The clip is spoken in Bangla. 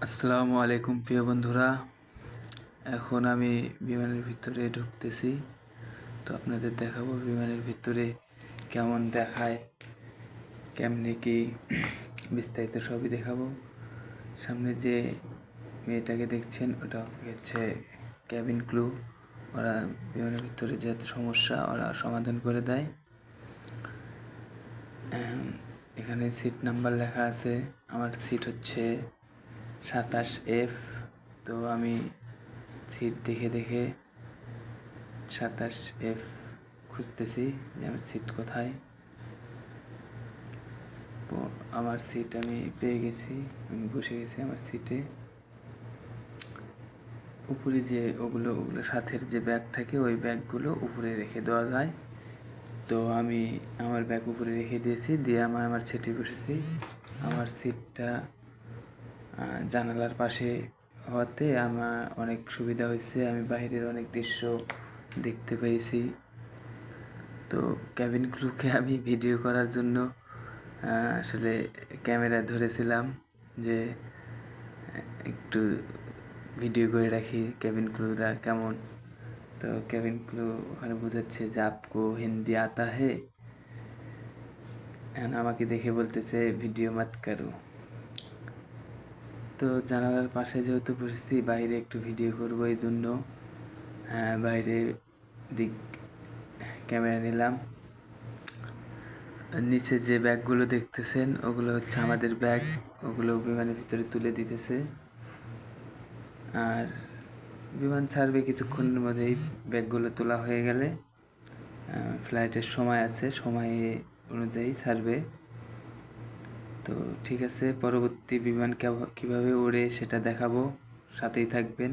আসসালামু আলাইকুম প্রিয় বন্ধুরা। এখন আমি বিমানের ভিতরে ঢুকতেছি। তো আপনাদের দেখাবো বিমানের ভিতরে কেমন দেখায়, কেমনে কি বিস্তারিত সবই দেখাবো। সামনে যে মেয়েটাকে দেখছেন ওটা হচ্ছে ক্যাবিন ক্রু। ওরা বিমানের ভিতরে যত সমস্যা ওরা সমাধান করে দেয়। এখানে সিট নাম্বার লেখা আছে। আমার সিট হচ্ছে 27F। তো আমি সিট দেখে দেখে 27F খুঁজতেছি যে আমার সিট কোথায়। তো আমার সিট আমি পেয়ে গেছি, আমি বসে গেছি আমার সিটে। উপরে যে ওগুলো সাথের যে ব্যাগ থাকে ওই ব্যাগগুলো উপরে রেখে দেওয়া যায়। তো আমি আমার ব্যাগ উপরে রেখে দিয়েছি, দিয়ে আমার সিটে বসেছি। আমার সিটটা জানালার পাশে হওয়াতে আমার অনেক সুবিধা হয়েছে, আমি বাইরের অনেক দৃশ্য দেখতে পেয়েছি। তো ক্যাবিন ক্রুকে আমি ভিডিও করার জন্য আসলে ক্যামেরা ধরেছিলাম যে একটু ভিডিও করে রাখি ক্যাবিন ক্রুরা কেমন। তো ক্যাবিন ক্রু ওখানে বোঝাচ্ছে যে আপকো হিন্দি আতা হে, আমাকে দেখে বলতেছে ভিডিও মত করো। তো জানালার পাশে যেহেতু বসেছি বাইরে একটু ভিডিও করবো, এই জন্য বাইরে দিক ক্যামেরা নিলাম। নিচে যে ব্যাগগুলো দেখতেছেন ওগুলো হচ্ছে আমাদের ব্যাগ, ওগুলো বিমানের ভিতরে তুলে দিতেছে। আর বিমান ছাড়বে কিছুক্ষণের মধ্যেই, ব্যাগগুলো তোলা হয়ে গেলে ফ্লাইটের সময় আছে, সময় অনুযায়ী ছাড়বে। তো ঠিক আছে, পরবর্তী বিমান কীভাবে ওড়ে সেটা দেখাবো, সাথেই থাকবেন।